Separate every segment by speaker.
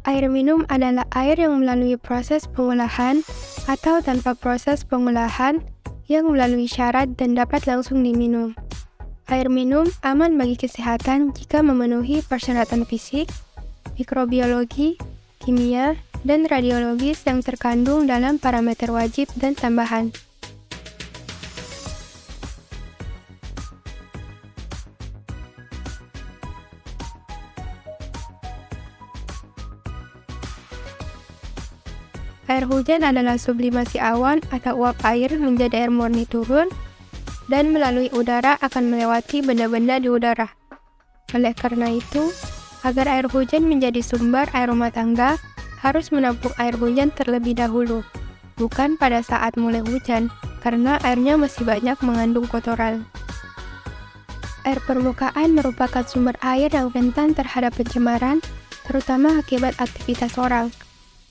Speaker 1: Air minum adalah air yang melalui proses pengolahan atau tanpa proses pengolahan yang melalui syarat dan dapat langsung diminum. Air minum aman bagi kesehatan jika memenuhi persyaratan fisik, mikrobiologi, kimia, dan radiologis yang terkandung dalam parameter wajib dan tambahan. Air hujan adalah sublimasi awan atau uap air menjadi air murni turun dan melalui udara akan melewati benda-benda di udara. Oleh karena itu, agar air hujan menjadi sumber air rumah tangga, harus menampung air hujan terlebih dahulu, bukan pada saat mulai hujan, karena airnya masih banyak mengandung kotoran. Air permukaan merupakan sumber air yang rentan terhadap pencemaran, terutama akibat aktivitas orang.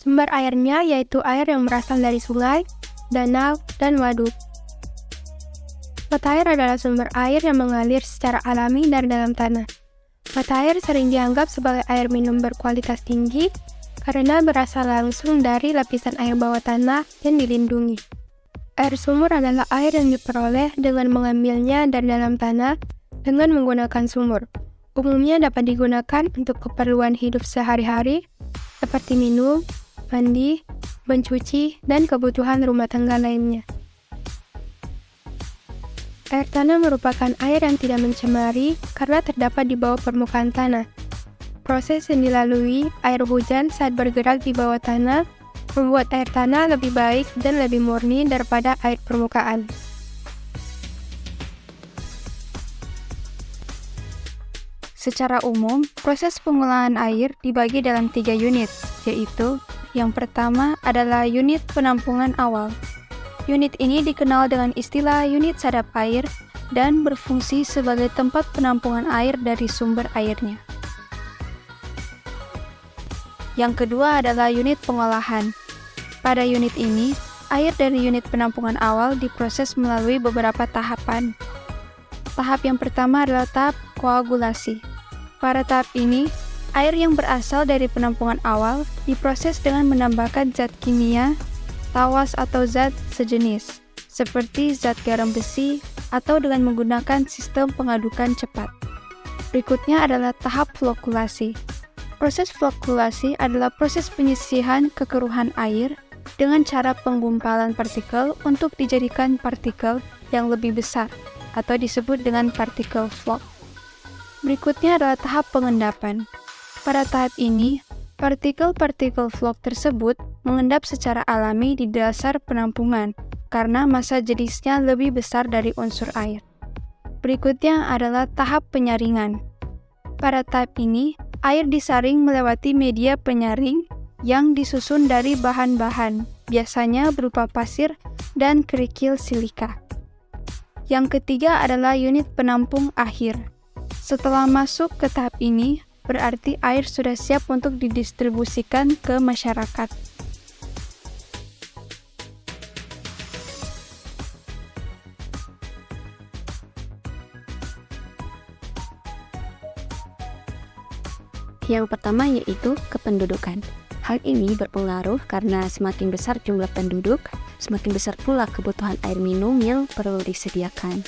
Speaker 1: Sumber airnya yaitu air yang berasal dari sungai, danau, dan waduk. Mata air adalah sumber air yang mengalir secara alami dari dalam tanah. Mata air sering dianggap sebagai air minum berkualitas tinggi karena berasal langsung dari lapisan air bawah tanah dan dilindungi. Air sumur adalah air yang diperoleh dengan mengambilnya dari dalam tanah dengan menggunakan sumur. Umumnya dapat digunakan untuk keperluan hidup sehari-hari seperti minum, mandi, mencuci, dan kebutuhan rumah tangga lainnya. Air tanah merupakan air yang tidak mencemari karena terdapat di bawah permukaan tanah. Proses yang dilalui air hujan saat bergerak di bawah tanah membuat air tanah lebih baik dan lebih murni daripada air permukaan.
Speaker 2: Secara umum, proses pengolahan air dibagi dalam 3 unit, yaitu yang pertama adalah unit penampungan awal. Unit ini dikenal dengan istilah unit sadap air dan berfungsi sebagai tempat penampungan air dari sumber airnya. Yang kedua adalah unit pengolahan. Pada unit ini, air dari unit penampungan awal diproses melalui beberapa tahapan. Tahap yang pertama adalah tahap koagulasi. Pada tahap ini, air yang berasal dari penampungan awal diproses dengan menambahkan zat kimia, tawas atau zat sejenis, seperti zat garam besi atau dengan menggunakan sistem pengadukan cepat. Berikutnya adalah tahap flokulasi. Proses flokulasi adalah proses penyisihan kekeruhan air dengan cara penggumpalan partikel untuk dijadikan partikel yang lebih besar atau disebut dengan partikel floc. Berikutnya adalah tahap pengendapan. Pada tahap ini, partikel-partikel floc tersebut mengendap secara alami di dasar penampungan karena massa jenisnya lebih besar dari unsur air. Berikutnya adalah tahap penyaringan. Pada tahap ini, air disaring melewati media penyaring yang disusun dari bahan-bahan, biasanya berupa pasir dan kerikil silika. Yang ketiga adalah unit penampung akhir. Setelah masuk ke tahap ini, berarti air sudah siap untuk didistribusikan ke masyarakat.
Speaker 3: Yang pertama yaitu kependudukan. Hal ini berpengaruh karena semakin besar jumlah penduduk, semakin besar pula kebutuhan air minum yang perlu disediakan.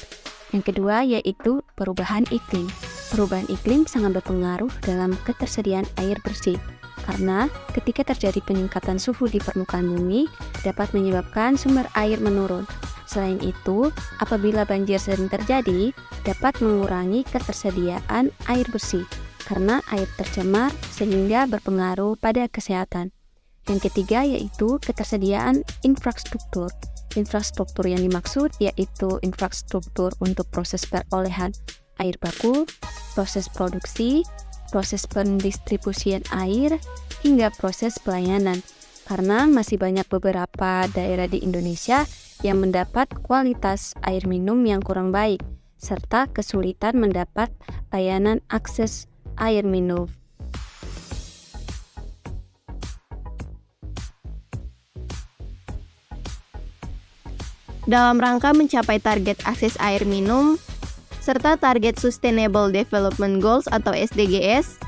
Speaker 3: Yang kedua yaitu perubahan iklim. Perubahan iklim sangat berpengaruh dalam ketersediaan air bersih, karena ketika terjadi peningkatan suhu di permukaan bumi dapat menyebabkan sumber air menurun. Selain itu, apabila banjir sering terjadi, dapat mengurangi ketersediaan air bersih, karena air tercemar sehingga berpengaruh pada kesehatan. Yang ketiga yaitu ketersediaan infrastruktur. Infrastruktur yang dimaksud yaitu infrastruktur untuk proses perolehan air baku, proses produksi, proses pendistribusian air, hingga proses pelayanan. Karena masih banyak beberapa daerah di Indonesia yang mendapat kualitas air minum yang kurang baik, serta kesulitan mendapat layanan akses air minum.
Speaker 4: Dalam rangka mencapai target akses air minum, serta target Sustainable Development Goals atau SDGs,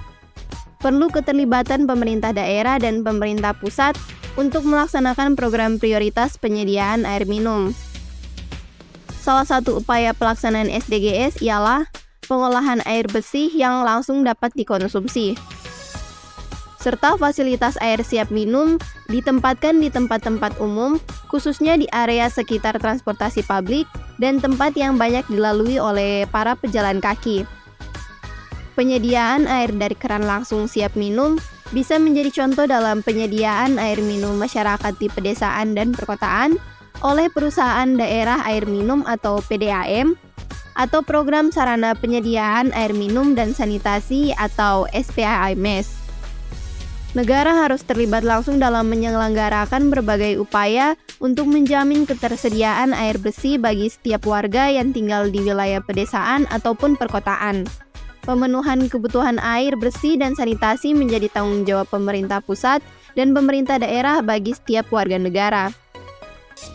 Speaker 4: perlu keterlibatan pemerintah daerah dan pemerintah pusat untuk melaksanakan program prioritas penyediaan air minum. Salah satu upaya pelaksanaan SDGs ialah pengolahan air bersih yang langsung dapat dikonsumsi, serta fasilitas air siap minum ditempatkan di tempat-tempat umum, khususnya di area sekitar transportasi publik dan tempat yang banyak dilalui oleh para pejalan kaki. Penyediaan air dari keran langsung siap minum bisa menjadi contoh dalam penyediaan air minum masyarakat di pedesaan dan perkotaan oleh perusahaan daerah air minum atau PDAM, atau program sarana penyediaan air minum dan sanitasi atau SPAMS. Negara harus terlibat langsung dalam menyelenggarakan berbagai upaya untuk menjamin ketersediaan air bersih bagi setiap warga yang tinggal di wilayah pedesaan ataupun perkotaan. Pemenuhan kebutuhan air bersih dan sanitasi menjadi tanggung jawab pemerintah pusat dan pemerintah daerah bagi setiap warga negara.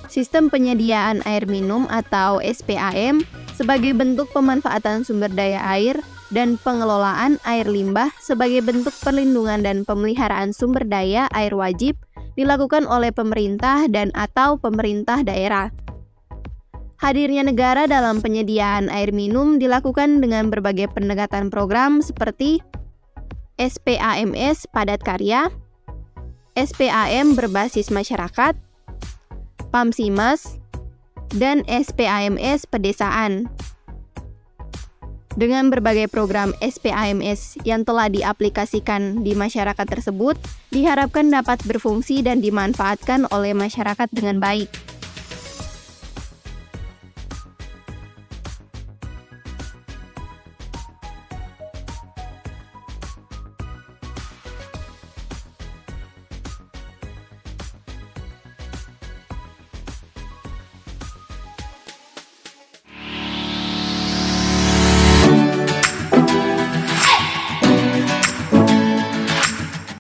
Speaker 4: Sistem penyediaan air minum atau SPAM sebagai bentuk pemanfaatan sumber daya air dan pengelolaan air limbah sebagai bentuk perlindungan dan pemeliharaan sumber daya air wajib dilakukan oleh pemerintah dan atau pemerintah daerah. Hadirnya negara dalam penyediaan air minum dilakukan dengan berbagai pendekatan program seperti SPAMS padat karya, SPAM berbasis masyarakat, PAMSIMAS, dan SPAMS pedesaan. Dengan berbagai program SPAMS yang telah diaplikasikan di masyarakat tersebut, diharapkan dapat berfungsi dan dimanfaatkan oleh masyarakat dengan baik.